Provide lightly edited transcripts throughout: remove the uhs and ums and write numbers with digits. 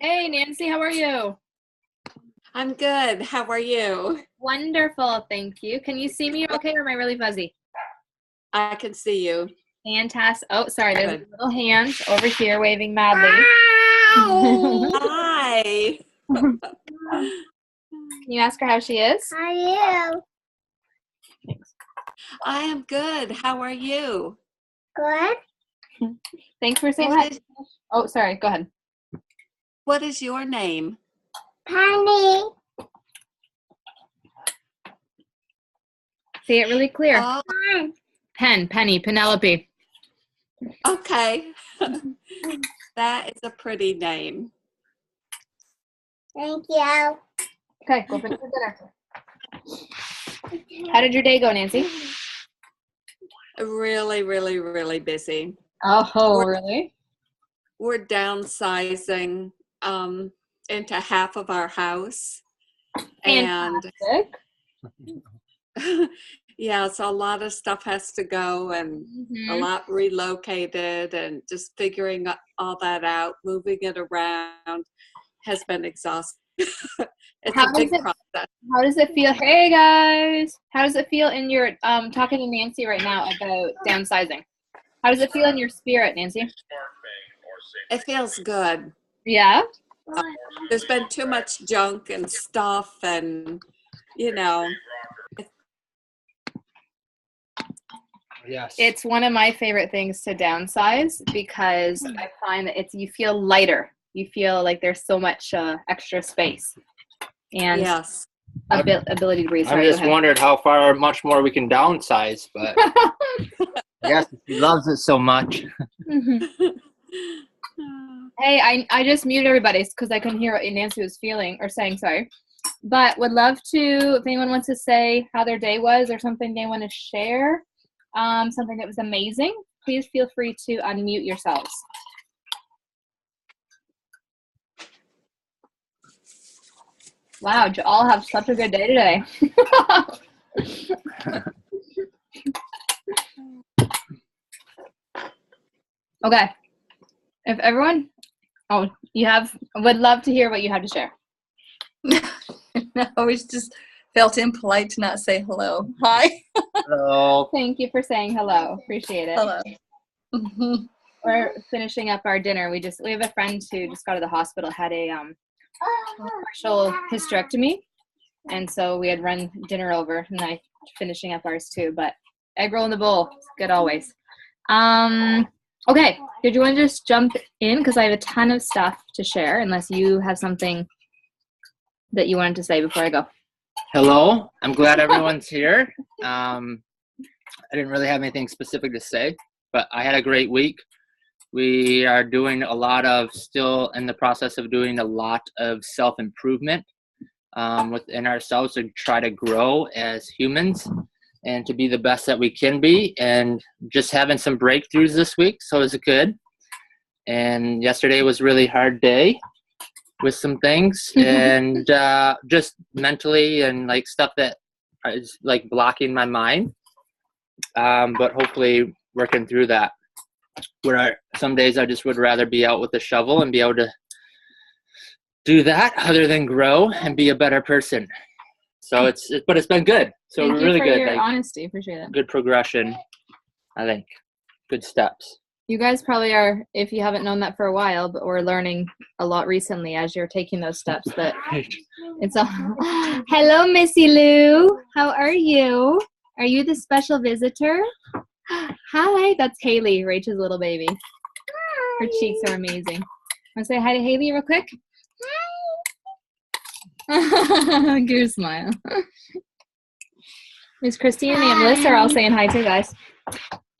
Hey, Nancy, how are you? I'm good. How are you? Wonderful, thank you. Can you see me okay, or am I really fuzzy? I can see you. Fantastic. Oh, sorry, there's a Good. little hand over here waving madly. Hi. Can you ask her how she is? Are you Thanks. I am good. How are you? good? Thanks for saying What hi. is, Oh, sorry, go ahead. what is your name? Penny. Say it really clear. Oh, Penny, Penelope. okay. That is a pretty name. Thank you. Okay, go finish your dinner. How did your day go, Nancy? Really, really, really busy. Oh, really? We're downsizing into half of our house. And Fantastic. yeah, so a lot of stuff has to go and a Mhm. lot relocated and just figuring all that out, moving it around has been exhausting. It's How a does big it process. How does it feel? Hey guys, how does it feel in your talking to Nancy right now about downsizing? How does it feel in your spirit, Nancy? It feels good. Yeah, There's been too much junk and stuff and, you know, Yes. it's one of my favorite things to downsize because I find that you feel lighter. You feel like there's so much extra space and yes. ability to breathe. I'm Sorry, go just ahead. wondered how far much more we can downsize, but I guess he loves it so much. Hey, I just muted everybody because I couldn't hear what Nancy was feeling or saying. Sorry. But would love to, if anyone wants to say how their day was or something they want to share, something that was amazing, please feel free to unmute yourselves. Wow, you all have such a good day today. Okay. If everyone, would love to hear what you have to share. I always just felt impolite to not say hello. Hi. Hello. Thank you for saying hello. Appreciate it. Hello. We're finishing up our dinner. We have a friend who just got to the hospital, had a partial hysterectomy, and so we had run dinner over, and I finishing up ours too. But egg roll in the bowl, it's good always. Okay, did you want to just jump in because I have a ton of stuff to share, unless you have something that you wanted to say before I go. Hello. I'm glad everyone's here. I didn't really have anything specific to say, but I had a great week. We are still in the process of doing a lot of self-improvement within ourselves to try to grow as humans and to be the best that we can be, and just having some breakthroughs this week, so it's good. And yesterday was a really hard day with some things and just mentally and like stuff that is like blocking my mind, but hopefully working through that. Some days I just would rather be out with a shovel and be able to do that other than grow and be a better person. So but it's been good. So Thank really you for good. your Like, honesty. Appreciate it. good progression, I think. Good steps. You guys probably are, if you haven't known that for a while, but we're learning a lot recently as you're taking those steps. But it's all. Hello, Missy Lou. How are you? Are you the special visitor? Hi, that's Haley, Rachel's little baby. Her cheeks are amazing. Want to say hi to Haley real quick? Hi. Give her a smile. Miss Christine and Aunt Melissa are all saying hi too, guys.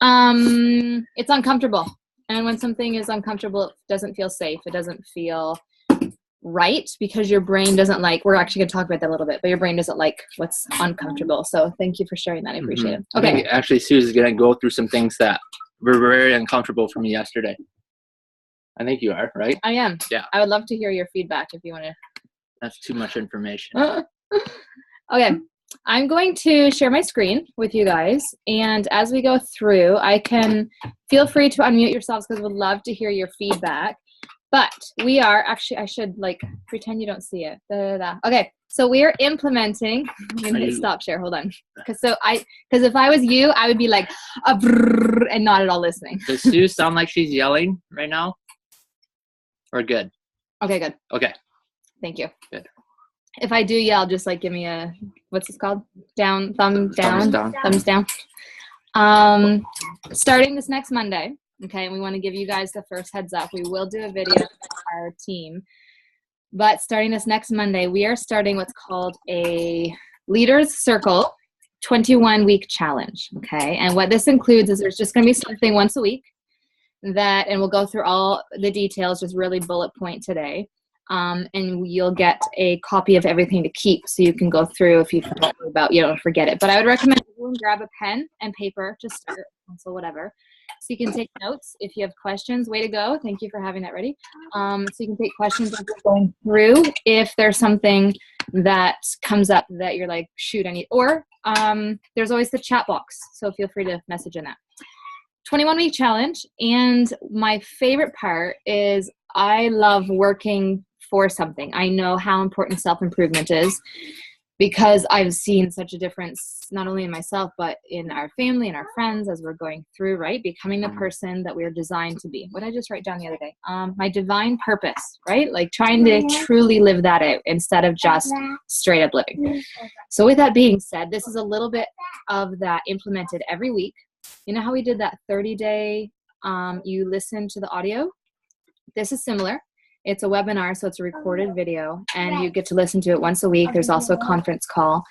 It's uncomfortable. And when something is uncomfortable, it doesn't feel safe. It doesn't feel right because your brain doesn't like, we're actually going to talk about that a little bit, but your brain doesn't like what's uncomfortable. So thank you for sharing that. I appreciate it. Okay. I think actually Sue's going to go through some things that were very uncomfortable for me yesterday. I think you are, right? I am. Yeah. I would love to hear your feedback if you want to. That's too much information. Okay. I'm going to share my screen with you guys, and as we go through, I can feel free to unmute yourselves because I would love to hear your feedback. But we are actually, I should like pretend you don't see it. Da, da, da. Okay, so we are implementing. I'm gonna hit stop share. Hold on, because if I was you, I would be like and not at all listening. Does Sue sound like she's yelling right now? Or good? Okay, good. Okay. Thank you. Good. If I do yell, just like give me a, what's this called? Down, thumb down, Thumbs down. thumbs down. Starting this next Monday, okay, and we want to give you guys the first heads up. We will do a video for our team, but starting this next Monday, we are starting what's called a Leaders Circle 21-week challenge, okay? And what this includes is there's just going to be something once a week that, and we'll go through all the details, just really bullet point today. And you'll get a copy of everything to keep, so you can go through if you forget about, forget it. But I would recommend everyone grab a pen and paper to start, pencil, whatever, so you can take notes if you have questions. Way to go! Thank you for having that ready. So you can take questions as we're going through. If there's something that comes up that you're like, shoot, I need, or there's always the chat box, so feel free to message in that. 21-week challenge, and my favorite part is I love working for something. I know how important self-improvement is because I've seen such a difference not only in myself but in our family and our friends as we're going through, right? Becoming the person that we're designed to be. What did I just write down the other day? My divine purpose, right? Like trying to truly live that out instead of just straight up living. So with that being said, this is a little bit of that implemented every week. You know how we did that 30-day, you listen to the audio? This is similar. It's a webinar, so it's a recorded video, and you get to listen to it once a week. There's also a conference call.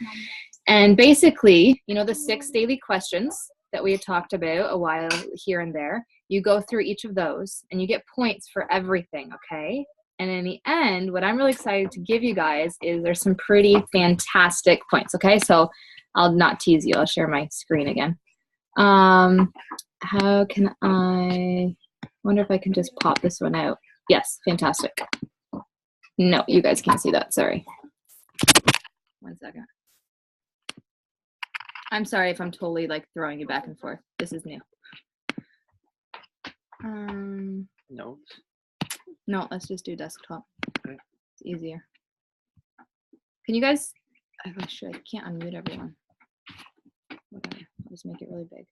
And basically, the 6 daily questions that we had talked about a while here and there, you go through each of those, and you get points for everything, okay? And in the end, what I'm really excited to give you guys is there's some pretty fantastic points, okay? So I'll not tease you. I'll share my screen again. How can I wonder if I can just pop this one out? Yes, fantastic. No, you guys can't see that. Sorry. 1 second. I'm sorry if I'm totally like throwing you back and forth. This is new. No, let's just do desktop. Okay. It's easier. Can you guys? I can't unmute everyone. Whatever. I'll just make it really big.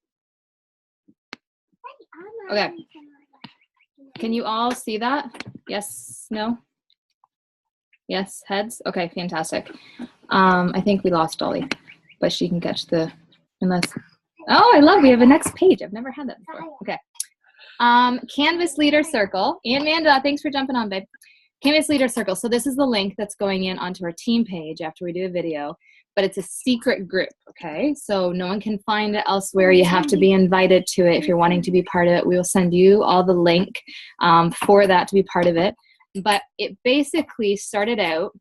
Okay. Can you all see that? Yes? No? Yes? Heads? Okay, fantastic. I think we lost Dolly, but she can catch the, oh, I love, we have a next page. I've never had that before. Okay. Canvas Leader Circle. And Amanda, thanks for jumping on, babe. Canvas Leader Circle. So this is the link that's going in onto our team page after we do a video, but it's a secret group, okay? So no one can find it elsewhere. You have to be invited to it if you're wanting to be part of it. We will send you all the link for that to be part of it. But it basically started out,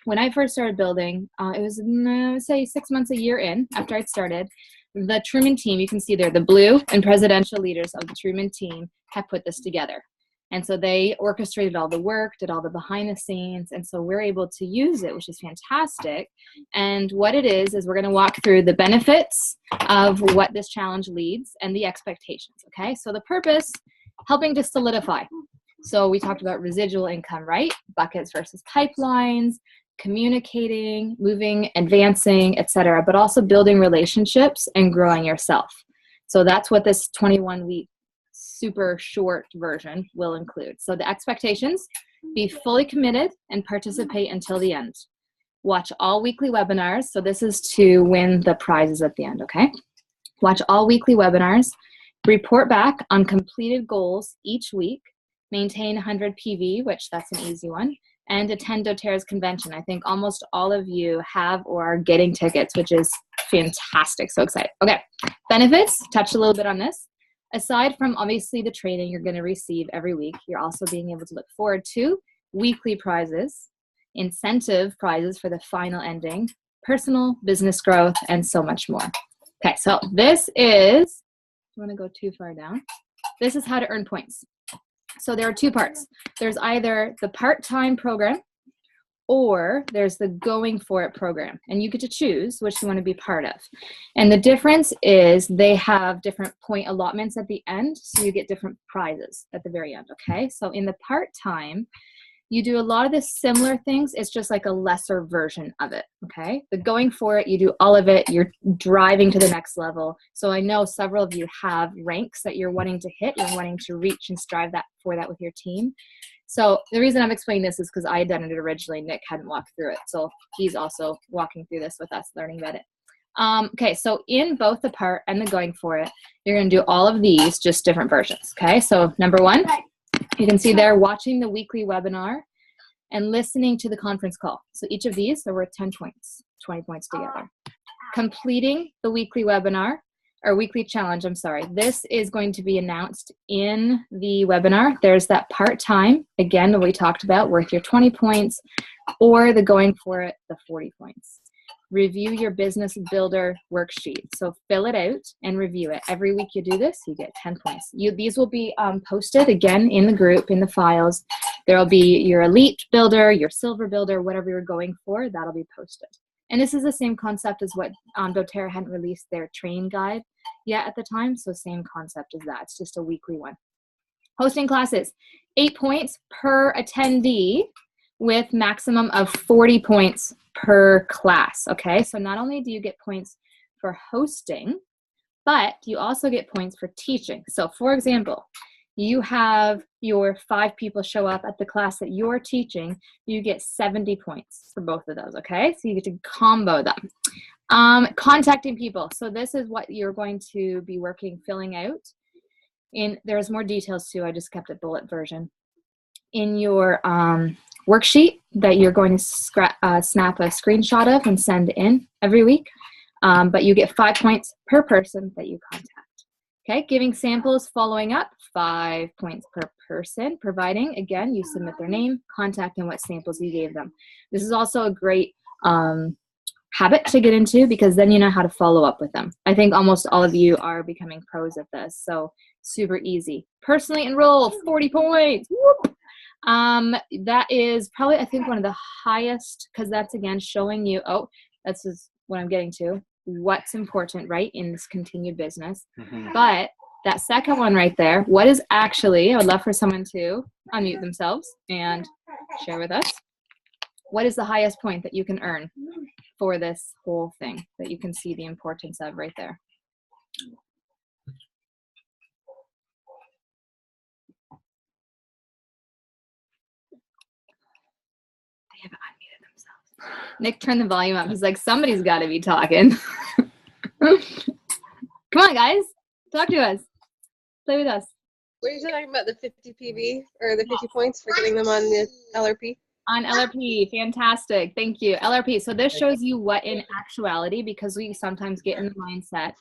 when I first started building, it was, I would say 6 months, a year in after I'd started, the Truman team, you can see there, the blue and presidential leaders of the Truman team have put this together. And so they orchestrated all the work, did all the behind the scenes, and so we're able to use it, which is fantastic. And what it is we're going to walk through the benefits of what this challenge leads and the expectations, okay? So the purpose, helping to solidify. So we talked about residual income, right? Buckets versus pipelines, communicating, moving, advancing, etc., but also building relationships and growing yourself. So that's what this 21-week super short version will include. So the expectations, be fully committed and participate until the end. Watch all weekly webinars. So this is to win the prizes at the end, okay? Watch all weekly webinars. Report back on completed goals each week. Maintain 100 PV, which that's an easy one. And attend doTERRA's convention. I think almost all of you have or are getting tickets, which is fantastic. So excited. Okay, benefits, touch a little bit on this. Aside from obviously the training you're going to receive every week, you're also being able to look forward to weekly prizes, incentive prizes for the final ending, personal business growth, and so much more. Okay, so this is, I want to go too far down. This is how to earn points. So there are 2 parts. There's either the part-time program or there's the Going For It program, and you get to choose which you want to be part of. And the difference is they have different point allotments at the end, so you get different prizes at the very end, okay? So in the part-time, you do a lot of the similar things. It's just like a lesser version of it, okay? The Going For It, you do all of it. You're driving to the next level. So I know several of you have ranks that you're wanting to hit. You're wanting to reach and strive for that with your team. So the reason I'm explaining this is because I had done it originally. Nick hadn't walked through it. So he's also walking through this with us, learning about it. Okay, so in both the part and the Going For It, you're going to do all of these, just different versions, okay? So number one, you can see there watching the weekly webinar and listening to the conference call. So each of these are worth 10 points, 20 points together. Completing the weekly webinar, or weekly challenge, I'm sorry. This is going to be announced in the webinar. There's that part-time, again, that we talked about, worth your 20 points, or the Going For It, the 40 points. Review your business builder worksheet. So fill it out and review it. Every week you do this, you get 10 points. These will be posted again in the group, in the files. There will be your elite builder, your silver builder, whatever you're going for, that'll be posted. And this is the same concept as what doTERRA hadn't released their train guide yet at the time. So same concept as that. It's just a weekly one. Hosting classes, 8 points per attendee with maximum of 40 points per class, okay? So not only do you get points for hosting, but you also get points for teaching. So for example, you have your 5 people show up at the class that you're teaching, you get 70 points for both of those, okay? So you get to combo them. Contacting people. So this is what you're going to be filling out. There's more details too, I just kept a bullet version. In your worksheet that you're going to snap a screenshot of and send in every week. But you get 5 points per person that you contact. Okay, giving samples, following up, 5 points per person. Providing, again, you submit their name, contact, and what samples you gave them. This is also a great habit to get into because then you know how to follow up with them. I think almost all of you are becoming pros at this, so super easy. Personally enroll, 40 points. Whoop. That is probably, I think, one of the highest, because that's again showing you, this is what I'm getting to, what's important, right, in this continued business. But that second one right there, what is actually, I would love for someone to unmute themselves and share with us, what is the highest point that you can earn for this whole thing that you can see the importance of right there? They haven't unmuted themselves. Nick turned the volume up. He's like, somebody's got to be talking. Come on, guys. Talk to us. Play with us. Were you talking about the 50 PV or the 50 points for getting them on the LRP? On LRP, fantastic. Thank you. LRP. So this shows you what in actuality, because we sometimes get in the mindset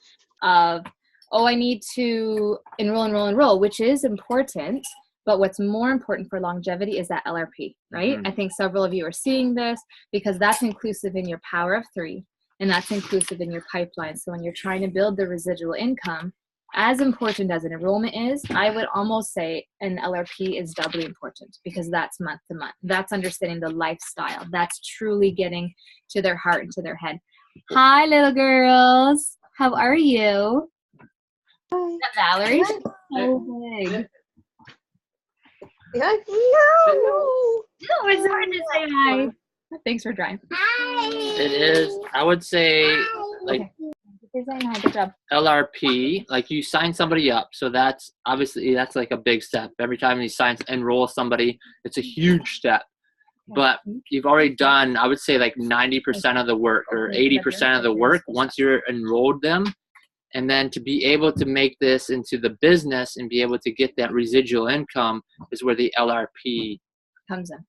of, I need to enroll, which is important. But what's more important for longevity is that LRP, right? I think several of you are seeing this because that's inclusive in your power of 3, and that's inclusive in your pipeline. So when you're trying to build the residual income, as important as an enrollment is, I would almost say an LRP is doubly important because that's month to month. That's understanding the lifestyle. That's truly getting to their heart and to their head. Hi, little girls. How are you? Hi. Is that Valerie? So big. Yeah. No. No, it's hard to say hi. Thanks for trying. It is, I would say, like, Okay. You're saying hi. Good job. LRP, like you sign somebody up. So that's obviously, that's like a big step. Every time you enroll somebody, it's a huge step. But you've already done, I would say, like 90% of the work or 80% of the work once you're enrolled them. And then to be able to make this into the business and be able to get that residual income is where the LRP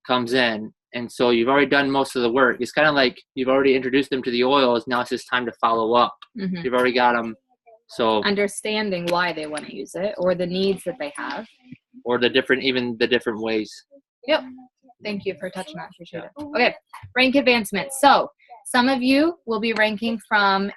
comes in. And so you've already done most of the work. It's kind of like you've already introduced them to the oils. Now it's just time to follow up. You've already got them. So understanding why they want to use it or the needs that they have. Or the different ways. Yep. Thank you for touching that. Appreciate it. Okay. Rank advancement. So some of you will be ranking from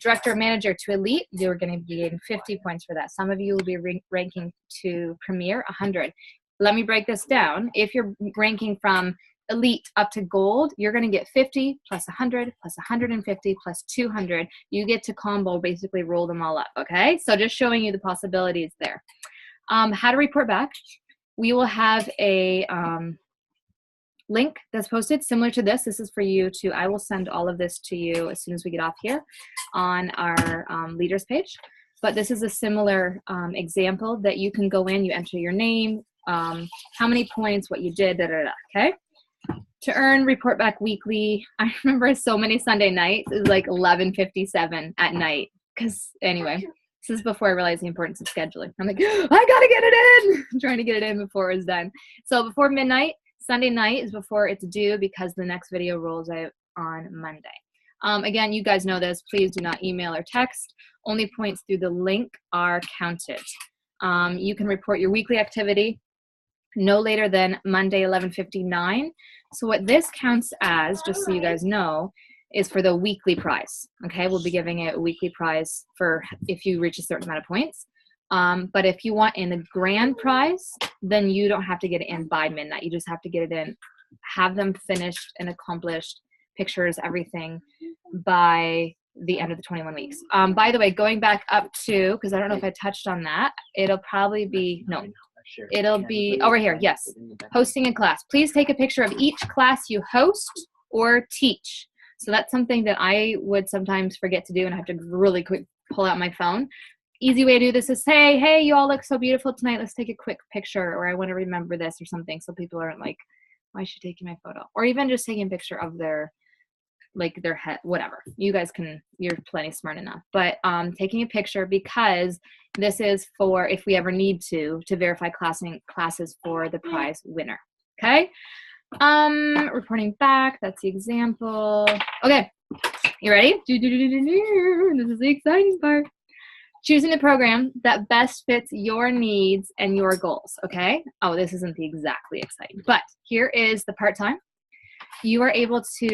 director manager to elite. You're going to be getting 50 points for that. Some of you will be ranking to premier, 100. Let me break this down. If you're ranking from elite up to gold, you're going to get 50 plus 100 plus 150 plus 200. You get to combo, basically roll them all up, okay? So just showing you the possibilities there. How to report back. We will have a link that's posted similar to this. This is for you to, I will send all of this to you as soon as we get off here on our leaders page. But this is a similar example that you can go in, you enter your name, how many points, what you did, okay? To earn report back weekly, I remember so many Sunday nights, it was like 11:57 at night. Because anyway, this is before I realized the importance of scheduling. I'm like, I gotta get it in! I'm trying to get it in before it was done. So before midnight, Sunday night is before it's due because the next video rolls out on Monday. Again, you guys know this. Please do not email or text. Only points through the link are counted. You can report your weekly activity no later than Monday, 11:59. So what this counts as, just so you guys know, is for the weekly prize. Okay, we'll be giving it a weekly prize for if you reach a certain amount of points. But if you want in the grand prize, then you don't have to get it in by midnight. You just have to get it in, have them finished and accomplished, pictures, everything, by the end of the 21 weeks. By the way, going back up to, because I don't know if I touched on that, it'll probably be, no, it'll be over here, yes, hosting a class. Please take a picture of each class you host or teach. So that's something that I would sometimes forget to do, and I have to really quick pull out my phone. Easy way to do this is say, hey, you all look so beautiful tonight. Let's take a quick picture, or I want to remember this or something, so people aren't like, why is she taking my photo? Or even just taking a picture of their, like their head, whatever. You guys can, you're plenty smart enough. But taking a picture, because this is for if we ever need to verify classes for the prize winner. Okay? Reporting back, that's the example. Okay, you ready? This is the exciting part. Choosing the program that best fits your needs and your goals, okay? Oh, this isn't the exactly exciting, but here is the part-time. You are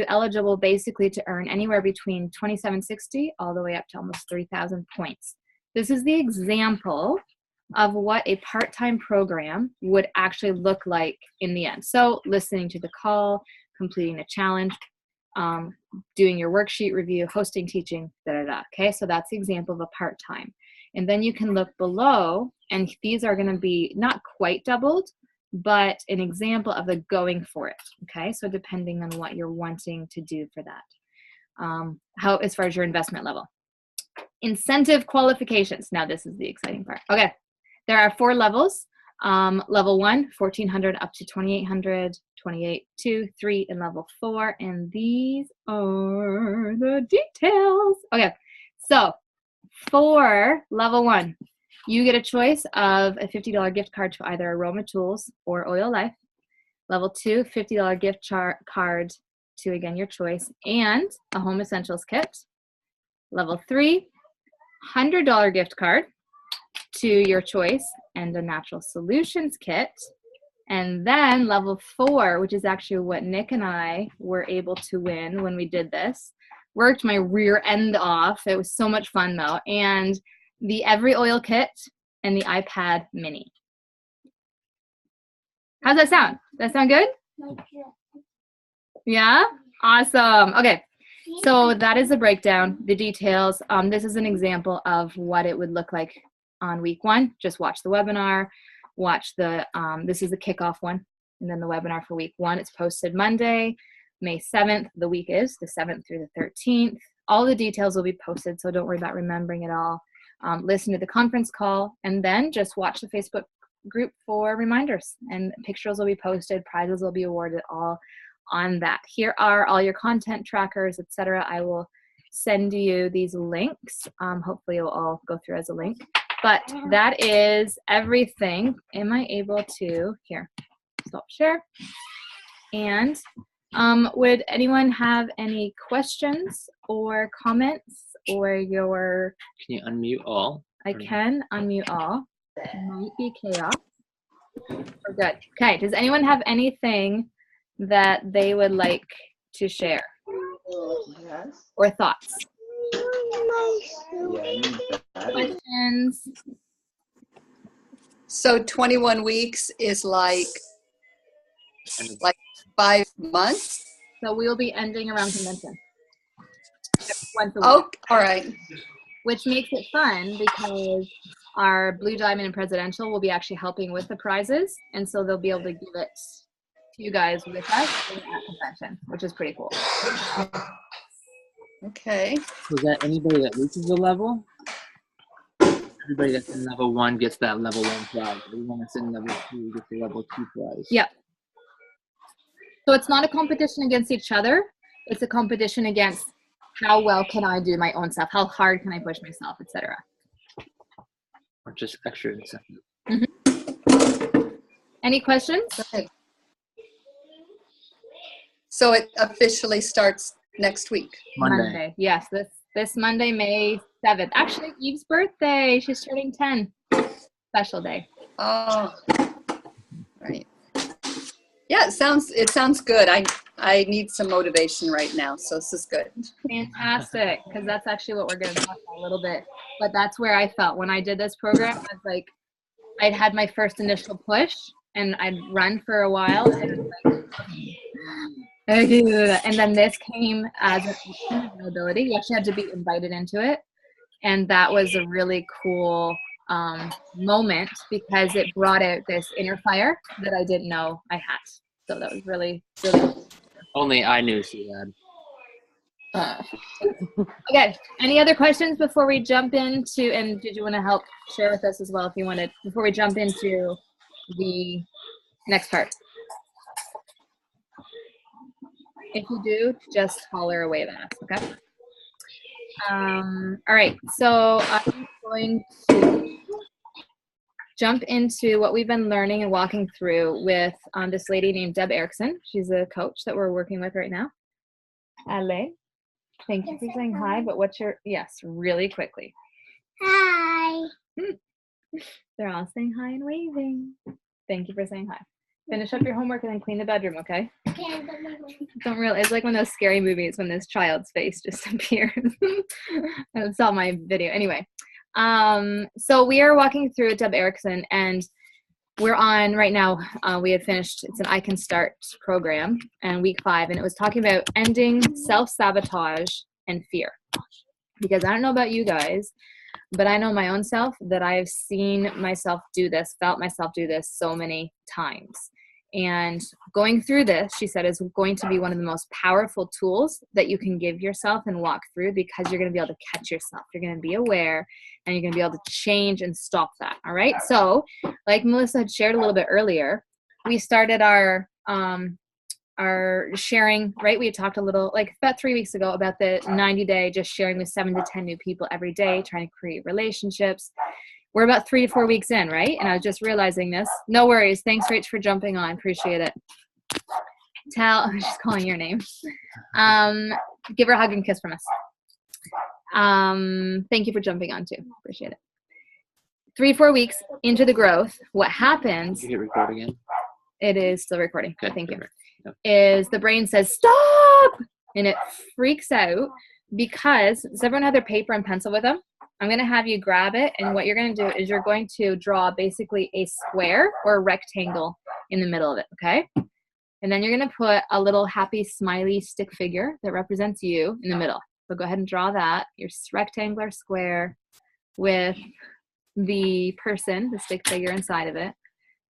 eligible basically to earn anywhere between $27.60 all the way up to almost 3,000 points. This is the example of what a part-time program would actually look like in the end. So listening to the call, completing a challenge, doing your worksheet review, hosting, teaching, okay? So that's the example of a part-time. And then you can look below, and these are gonna be not quite doubled, but an example of the going for it, okay? So depending on what you're wanting to do for that. How, as far as your investment level. Incentive qualifications. Now this is the exciting part. Okay, there are 4 levels. Level 1, 1,400 up to 2,800, 28, 2, 3, and level 4. And these are the details. Okay, so for level 1, you get a choice of a $50 gift card to either Aroma Tools or Oil Life. Level 2, $50 gift card to, again, your choice, and a Home Essentials kit. Level 3, $100 gift card to your choice and a Natural Solutions kit. And then level 4, which is actually what Nick and I were able to win when we did this. Worked my rear end off. It was so much fun though. And the Every Oil kit and the iPad mini. How's that sound? Does that sound good? Yeah? Awesome. Okay. So that is the breakdown, the details. This is an example of what it would look like on week 1. Just watch the webinar, watch the, this is the kickoff one, and then the webinar for week 1. It's posted Monday, May 7th. The week is the 7th through the 13th. All the details will be posted, so don't worry about remembering it all. Listen to the conference call, and then just watch the Facebook group for reminders, and pictures will be posted, prizes will be awarded, all on that. Here are all your content trackers, etc. I will send you these links. Hopefully it'll all go through as a link. But that is everything. Am I able to, here, stop share. And would anyone have any questions or comments or your... Can you unmute all? I can unmute all. It might be chaos. We're good. Okay, does anyone have anything that they would like to share? Yes. Or thoughts? Yeah, Questions? So 21 weeks is like 5 months? So we will be ending around convention. Once a week. Oh, all right. Which makes it fun because our Blue Diamond and Presidential will be actually helping with the prizes. And so they'll be able to give it to you guys with us at convention, which is pretty cool. Okay. So is that anybody that reaches the level? Everybody that's in level 1 gets that level 1 prize. Everyone that's in level 2 gets the level 2 prize. Yep. So it's not a competition against each other. It's a competition against how well can I do my own stuff? How hard can I push myself, etc. Or just extra incentive. Any questions? Good. So it officially starts next week. Monday. Yes, this Monday, May 7th. Actually, Eve's birthday. She's turning 10. Special day. Oh, right. Yeah, it sounds good. I need some motivation right now, so this is good. Fantastic, because that's actually what we're going to talk about a little bit. But that's where I felt when I did this program. I was like, I'd had my first initial push, and I'd run for a while, and it was like, I can do that. And then this came as an availability. You actually had to be invited into it, and that was a really cool moment because it brought out this inner fire that I didn't know I had. So that was really, really cool. Only I knew she had. Okay. Any other questions before we jump into, and did you want to help share with us as well if you wanted, before we jump into the next part? If you do, just holler away at us, okay? All right, so I'm going to jump into what we've been learning and walking through with this lady named Deb Erickson. She's a coach that we're working with right now. Ale, thank you for saying hi, but what's your, yes, really quickly. Hi. They're all saying hi and waving. Thank you for saying hi. Finish up your homework and then clean the bedroom, okay? Don't really, it's like one of those scary movies when this child's face just appears. I saw my video. Anyway, so we are walking through Deb Erickson, and we're on right now. We had finished, it's an I Can Start program, and week 5, and it was talking about ending self-sabotage and fear. Because I don't know about you guys, but I know my own self that I've seen myself do this, felt myself do this so many times. And going through this, she said, is going to be one of the most powerful tools that you can give yourself and walk through, because you're going to be able to catch yourself. You're going to be aware, and you're going to be able to change and stop that. All right. So like Melissa had shared a little bit earlier, we started our sharing, right? We had talked a little, like about 3 weeks ago, about the 90-day, just sharing with 7 to 10 new people every day, trying to create relationships. We're about 3 to 4 weeks in, right? And I was just realizing this. No worries. Thanks, Rach, for jumping on. Appreciate it. I'm just calling your name. Give her a hug and kiss from us. Thank you for jumping on too. Appreciate it. 3 to 4 weeks into the growth, what happens? Did you hit record again? It is still recording. Okay, Thank you. perfect. Yep. Is the brain says, stop! And it freaks out because, does everyone have their paper and pencil with them? I'm going to have you grab it, and what you're going to do is you're going to draw basically a square or a rectangle in the middle of it, okay? And then you're going to put a little happy smiley stick figure that represents you in the middle. So go ahead and draw that, your rectangular square with the person, the stick figure inside of it,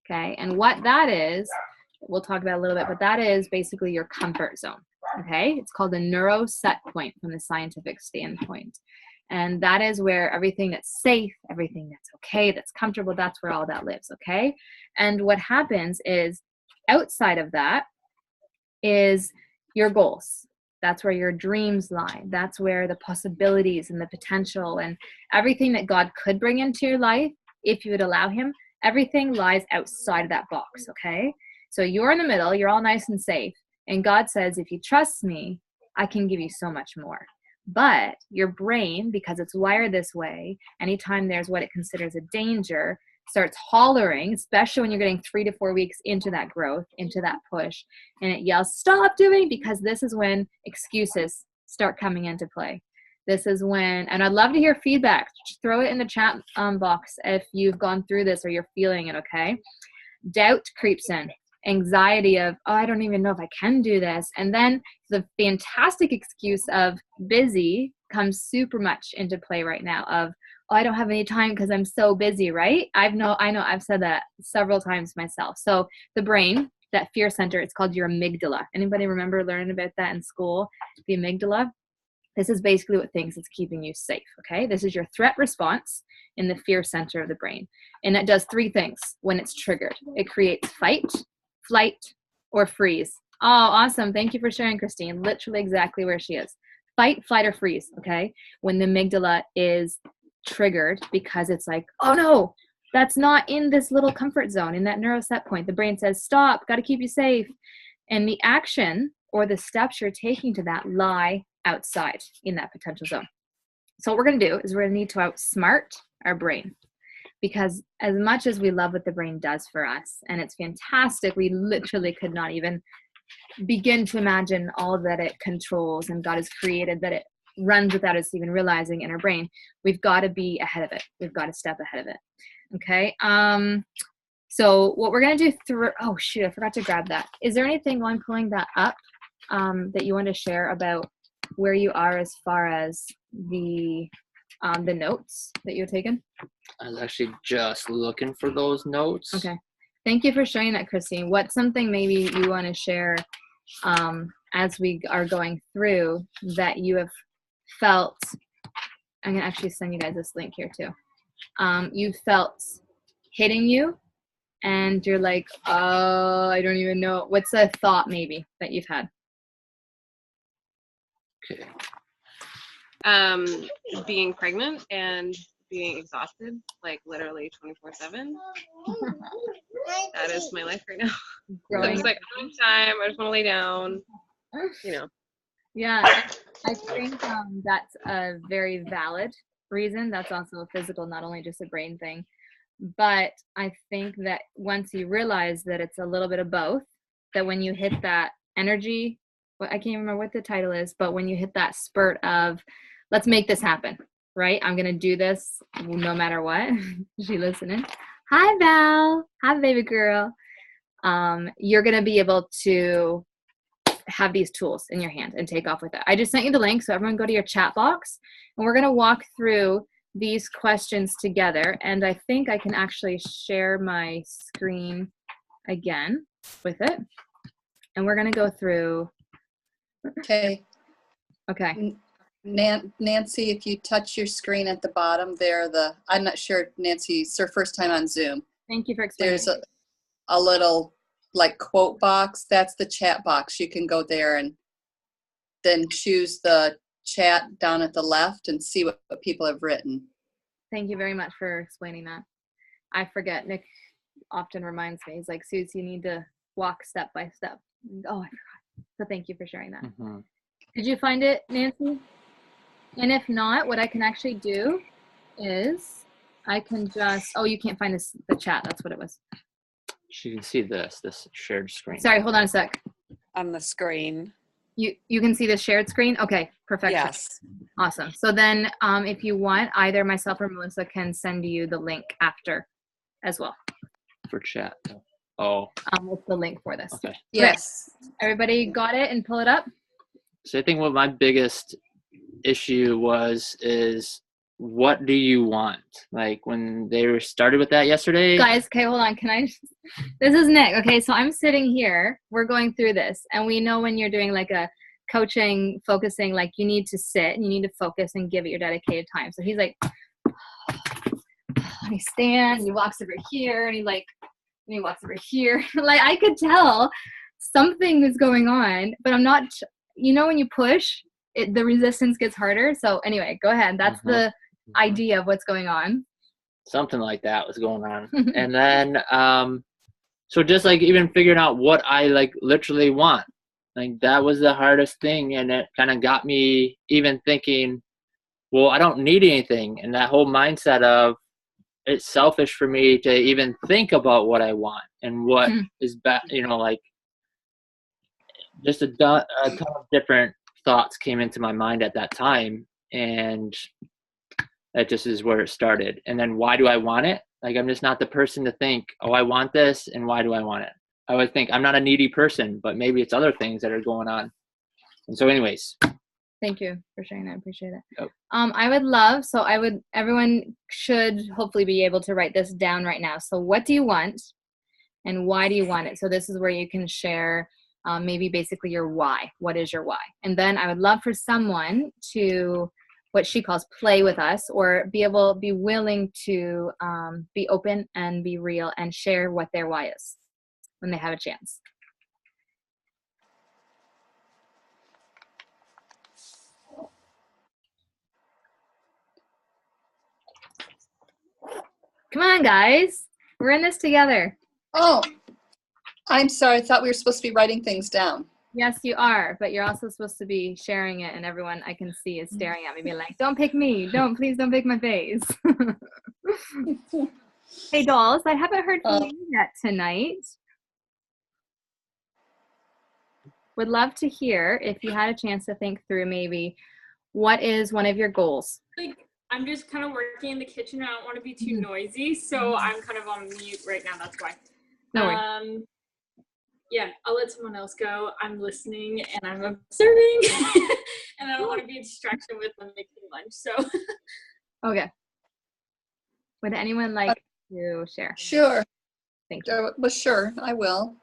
okay? And what that is, we'll talk about a little bit, but that is basically your comfort zone, okay? It's called the neuro set point from the scientific standpoint. And that is where everything that's safe, everything that's okay, that's comfortable, that's where all that lives, okay? And what happens is, outside of that is your goals. That's where your dreams lie. That's where the possibilities and the potential and everything that God could bring into your life, if you would allow him, everything lies outside of that box, okay? So you're in the middle, you're all nice and safe. And God says, if you trust me, I can give you so much more. But your brain, because it's wired this way, anytime there's what it considers a danger, starts hollering, especially when you're getting 3 to 4 weeks into that growth, into that push, and it yells, stop doing, because this is when excuses start coming into play. This is when, and I'd love to hear feedback. Just throw it in the chat box if you've gone through this or you're feeling it, okay? Doubt creeps in. anxiety of, oh, I don't even know if I can do this. And then the fantastic excuse of busy comes super much into play right now of, oh, I don't have any time because I'm so busy, right? I know I've said that several times myself. So the brain, that fear center, it's called your amygdala. Anybody remember learning about that in school? The amygdala? This is basically what thinks it's keeping you safe, okay? This is your threat response in the fear center of the brain. And it does 3 things when it's triggered. It creates fight, flight, or freeze. Oh, awesome. Thank you for sharing, Christine. Literally exactly where she is. Fight, flight, or freeze, okay? When the amygdala is triggered because it's like, oh no, that's not in this little comfort zone, in that neuro set point. The brain says, stop, got to keep you safe. And the action or the steps you're taking to that lie outside in that potential zone. So what we're going to do is we're going to need to outsmart our brain, because as much as we love what the brain does for us, and it's fantastic, we literally could not even begin to imagine all that it controls and God has created, that it runs without us even realizing in our brain. We've got to be ahead of it. We've got to step ahead of it. Okay. So what we're going to do through, oh shoot, I forgot to grab that. Is there anything while I'm pulling that up that you want to share about where you are as far as the notes that you've taken? I was actually just looking for those notes. Okay. Thank you for sharing that, Christine. What's something maybe you want to share as we are going through that you have felt? I'm going to actually send you guys this link here too. You felt hitting you and you're like, oh, I don't even know. What's a thought maybe that you've had? Okay. Being pregnant and being exhausted, like literally 24/7. That is my life right now. So Growing it's like, I don't have time. I just want to lay down. You know. Yeah, I think that's a very valid reason. That's also a physical, not only just a brain thing. But I think that once you realize that it's a little bit of both, that when you hit that energy, well, I can't remember what the title is, but when you hit that spurt of, let's make this happen, right? I'm going to do this no matter what. Is she listening? Hi, Val. Hi, baby girl. You're going to be able to have these tools in your hand and take off with it. I just sent you the link, so everyone go to your chat box, and we're going to walk through these questions together. And I think I can actually share my screen again with it. And we're going to go through. Okay. Okay. Nancy, if you touch your screen at the bottom there, I'm not sure, Nancy, it's her first time on Zoom. Thank you for explaining. There's a little like quote box. That's the chat box. You can go there and then choose the chat down at the left and see what people have written. Thank you very much for explaining that. I forget. Nick often reminds me. He's like, Suze, you need to walk step by step. Oh, I forgot. So thank you for sharing that. Mm-hmm. Did you find it, Nancy? And if not, what I can actually do is I can just, oh, you can't find the chat. That's what it was. You can see this shared screen. Sorry, hold on a sec. On the screen. You can see the shared screen? Okay, perfect. Yes. Awesome. So then if you want, either myself or Melissa can send you the link after as well. For chat. Oh. With the link for this. Okay. Yes. Everybody got it and pull it up? So I think what my biggest issue is what do you want? Like when they were started with that yesterday. Guys, okay, hold on. This is Nick. Okay, so I'm sitting here. We're going through this. And we know when you're doing like a coaching, focusing, like you need to sit and you need to focus and give it your dedicated time. So he's like, and he stands, and he walks over here, and he walks over here. Like I could tell something is going on, but I'm not, when you push, the resistance gets harder. So anyway, go ahead. That's the idea of what's going on. Something like that was going on. And then, so just like even figuring out what I like literally want, like that was the hardest thing. And it kind of got me even thinking, well, I don't need anything. And that whole mindset of it's selfish for me to even think about what I want and what is bad, like just a ton of different thoughts came into my mind at that time. And that just is where it started. And then why do I want it? Like, I'm just not the person to think, oh, I want this. And why do I want it? I would think I'm not a needy person, but maybe it's other things that are going on. And so anyways. Thank you for sharing that. I appreciate it. Yep. Everyone should hopefully be able to write this down right now. So what do you want and why do you want it? So this is where you can share maybe basically your why. What is your why? And then I would love for someone to, what she calls, play with us, or be willing to be open and be real and share what their why is when they have a chance. Come on, guys. We're in this together. Oh, I'm sorry. I thought we were supposed to be writing things down. Yes, you are, but you're also supposed to be sharing it, and everyone I can see is staring at me, being like, "Don't pick me! Please don't pick my face." Hey, dolls, I haven't heard from you yet tonight. Would love to hear if you had a chance to think through maybe what is one of your goals. Like, I'm just kind of working in the kitchen. I don't want to be too noisy, so I'm kind of on mute right now. That's why. No worries. Yeah, I'll let someone else go. I'm listening and I'm observing, and I don't want to be a distraction with them making lunch. So. Okay. Would anyone like to share? Sure. Thank you. Well, sure, I will.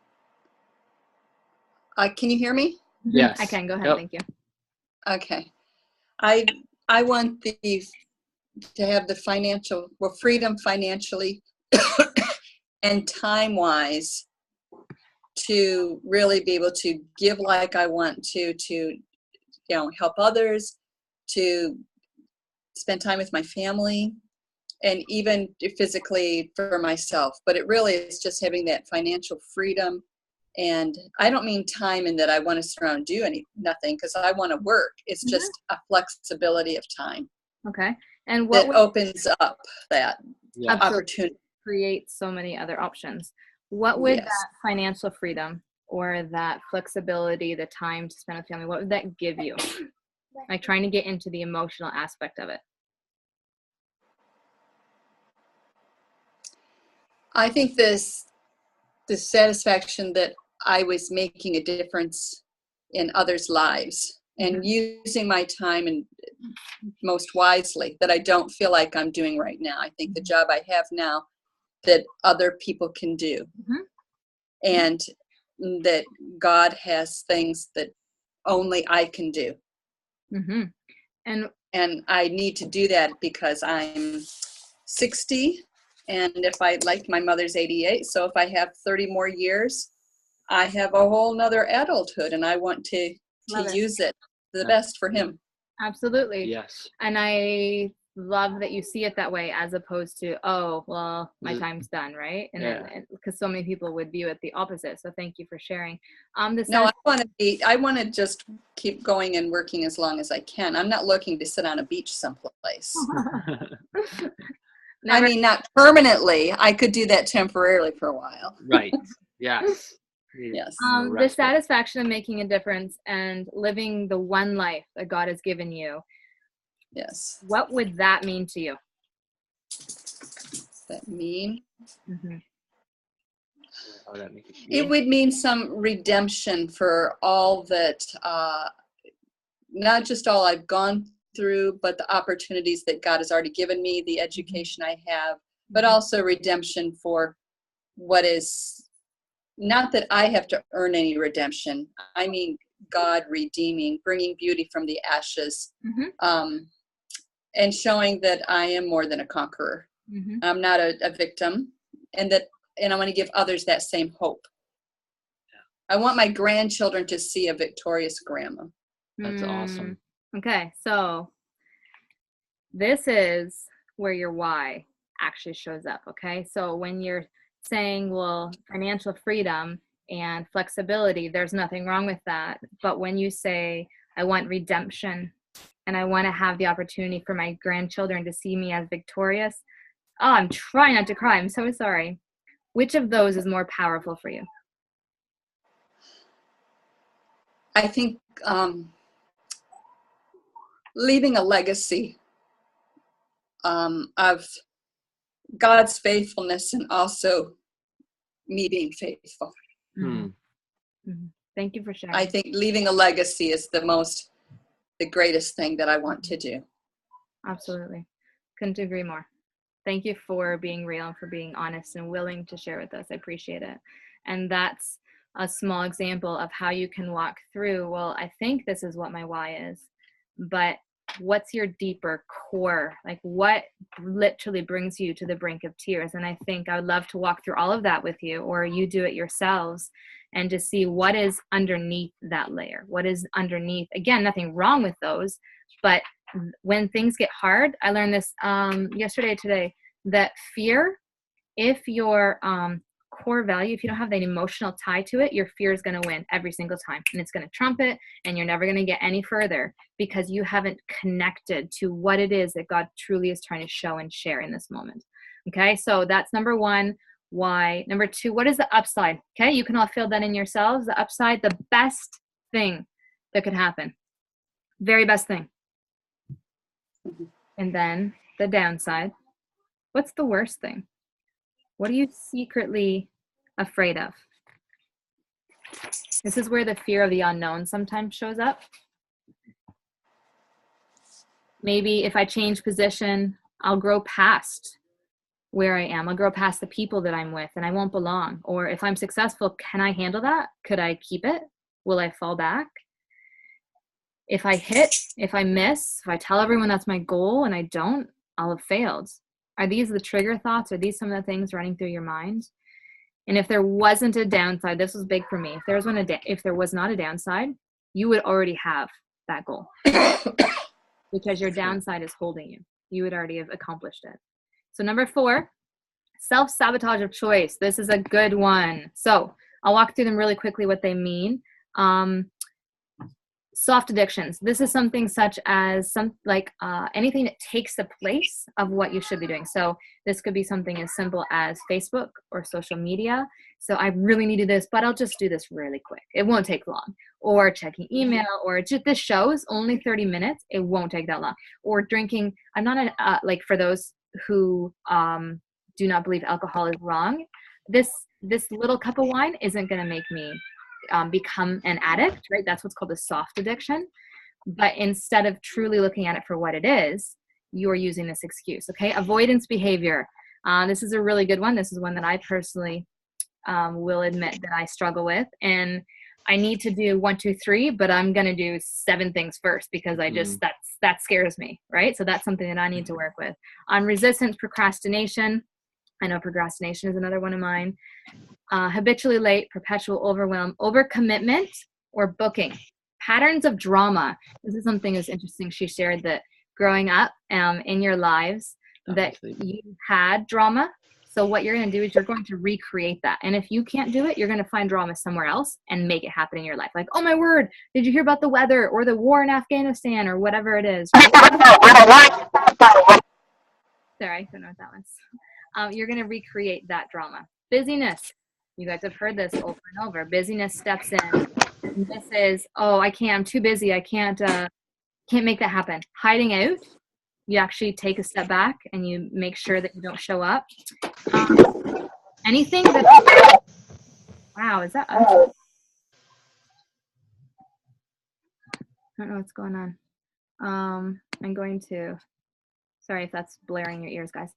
Can you hear me? Yes. I can. Go ahead. Yep. Thank you. Okay. I want to have the freedom financially and time-wise to really be able to give like I want to help others, to spend time with my family, and even physically for myself. But it really is just having that financial freedom. And I don't mean time in that I want to sit around and do nothing, because I want to work. It's just a flexibility of time. Okay. And what opens up that opportunity. Create so many other options. What would that financial freedom or that flexibility, the time to spend with family, what would that give you? Like trying to get into the emotional aspect of it. I think the satisfaction that I was making a difference in others' lives and using my time and most wisely, that I don't feel like I'm doing right now. I think the job I have now that other people can do, and that God has things that only I can do. And I need to do that because I'm 60, and my mother's 88, so if I have 30 more years, I have a whole nother adulthood, and I want to use it the best for him. Absolutely. Yes. And I love that you see it that way, as opposed to, oh, well, my time's done, right? And because so many people would view it the opposite. So thank you for sharing. No, I want to just keep going and working as long as I can. I'm not looking to sit on a beach someplace. I mean, not permanently. I could do that temporarily for a while. Right. Yes. Yes. The satisfaction of making a difference and living the one life that God has given you. Yes. What would that mean to you? That mean? How would that make you feel? It would mean some redemption for all that, not just all I've gone through, but the opportunities that God has already given me, the education I have, but also redemption for what is, not that I have to earn any redemption. I mean, God redeeming, bringing beauty from the ashes, and showing that I am more than a conqueror. I'm not a victim, and I want to give others that same hope. I want my grandchildren to see a victorious grandma. That's awesome. Okay, so this is where your why actually shows up, okay? So when you're saying, well, financial freedom and flexibility, there's nothing wrong with that. But when you say, I want redemption and I want to have the opportunity for my grandchildren to see me as victorious, I'm trying not to cry. I'm so sorry. Which of those is more powerful for you? I think leaving a legacy of God's faithfulness, and also me being faithful. Thank you for sharing. I think leaving a legacy is the greatest thing that I want to do. Absolutely. Couldn't agree more. Thank you for being real and for being honest and willing to share with us. I appreciate it. And that's a small example of how you can walk through, well, I think this is what my why is, but what's your deeper core? Like what literally brings you to the brink of tears? And I think I would love to walk through all of that with you, or you do it yourselves, and to see what is underneath that layer. What is underneath? Again, nothing wrong with those, but when things get hard, I learned this yesterday, today, that fear, if your core value, if you don't have that emotional tie to it, your fear is going to win every single time, and it's going to trump it, and you're never going to get any further because you haven't connected to what it is that God truly is trying to show and share in this moment. Okay, so that's number one. Why? Number two, what is the upside? Okay, you can all feel that in yourselves. The upside, the best thing that could happen, very best thing. And then the downside, what's the worst thing? What are you secretly afraid of? This is where the fear of the unknown sometimes shows up. Maybe if I change position, I'll grow past where I am. I'll grow past the people that I'm with, and I won't belong. Or if I'm successful, can I handle that? Could I keep it? Will I fall back? If I hit, if I miss, if I tell everyone that's my goal and I don't, I'll have failed. Are these the trigger thoughts? Are these some of the things running through your mind? And if there wasn't a downside, this was big for me. If there was not a downside, you would already have that goal because your downside is holding you. You would already have accomplished it. So number 4, self-sabotage of choice. This is a good one. So I'll walk through them really quickly, what they mean. Soft addictions. This is something such as anything that takes the place of what you should be doing. So this could be something as simple as Facebook or social media. So I really need to do this, but I'll just do this really quick. It won't take long. Or checking email, or just this show is only 30 minutes. It won't take that long. Or drinking. I'm not for those who do not believe alcohol is wrong. This little cup of wine isn't going to make me become an addict, right? That's what's called a soft addiction. But instead of truly looking at it for what it is, you're using this excuse. Okay, avoidance behavior. This is a really good one. This is one that I personally will admit that I struggle with, and I need to do 1, 2, 3, but I'm going to do 7 things first because I just that scares me, right? So that's something that I need to work with. On resistance, procrastination. I know procrastination is another one of mine. Habitually late, perpetual overwhelm, overcommitment, or booking. Patterns of drama. This is something that's interesting. She shared that growing up in your lives that you had drama. So what you're going to do is you're going to recreate that. And if you can't do it, you're going to find drama somewhere else and make it happen in your life. Like, oh my word, did you hear about the weather or the war in Afghanistan or whatever it is? Right? Sorry, I don't know what that was. You're going to recreate that drama. Busyness. You guys have heard this over and over. Busyness steps in. And this is, I'm too busy. I can't make that happen. Hiding out. You actually take a step back and you make sure that you don't show up. Anything that, wow, is that, I don't know what's going on. I'm going to, sorry if that's blaring your ears, guys.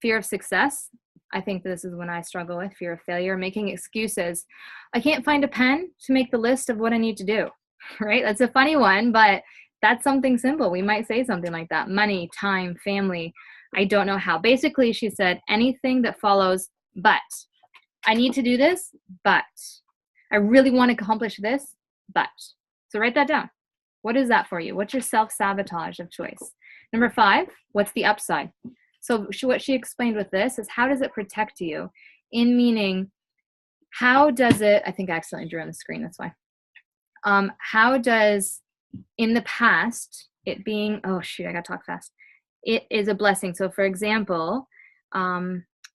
Fear of success. I think this is when I struggle with fear of failure, making excuses. I can't find a pen to make the list of what I need to do, right? That's a funny one, but that's something simple. We might say something like that. Money, time, family. I don't know how. Basically, she said anything that follows, but I need to do this, but I really want to accomplish this, but. So write that down. What is that for you? What's your self-sabotage of choice? Number 5, what's the upside? So what she explained with this is how does it protect you? In meaning, how does it, I think I accidentally drew on the screen, that's why. How does, in the past, it being, oh shoot, I gotta talk fast. It is a blessing. So for example,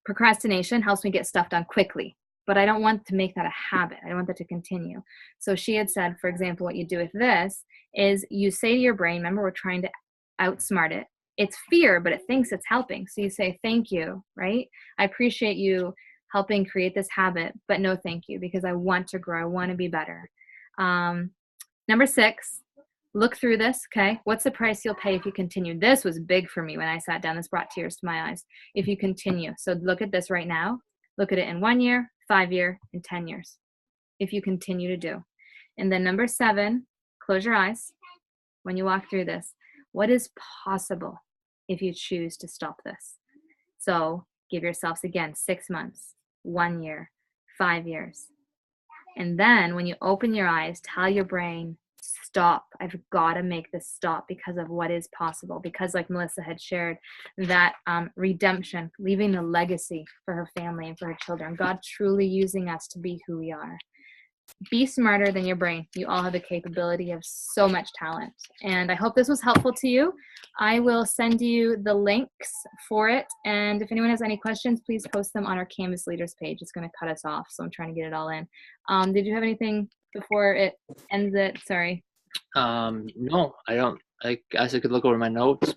procrastination helps me get stuff done quickly, but I don't want to make that a habit. I don't want that to continue. So she had said, for example, what you do with this is you say to your brain, remember we're trying to outsmart it. It's fear, but it thinks it's helping. So you say, thank you, right? I appreciate you helping create this habit, but no thank you, because I want to grow. I want to be better. Number 6, look through this, okay? What's the price you'll pay if you continue? This was big for me when I sat down. This brought tears to my eyes. If you continue. So look at this right now. Look at it in 1 year, 5 year, and 10 years. If you continue to do. And then number 7, close your eyes when you walk through this. What is possible if you choose to stop this? So give yourselves, again, 6 months, 1 year, 5 years. And then when you open your eyes, tell your brain, stop. I've got to make this stop because of what is possible. Because like Melissa had shared, that redemption, leaving a legacy for her family and for her children. God truly using us to be who we are. Be smarter than your brain. You all have the capability of so much talent. And I hope this was helpful to you. I will send you the links for it. And if anyone has any questions, please post them on our Canvas Leaders page. It's going to cut us off, so I'm trying to get it all in. Did you have anything before it ends it? Sorry. No, I don't. I guess I could look over my notes.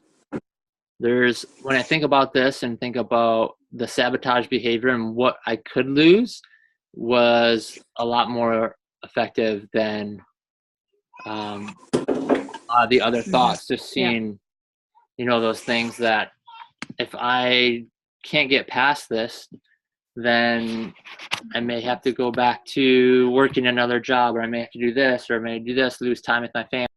When I think about this and think about the sabotage behavior and what I could lose, was a lot more effective than the other thoughts. Just seeing, those things that if I can't get past this, then I may have to go back to working another job, or I may have to do this, or I may do this, lose time with my family.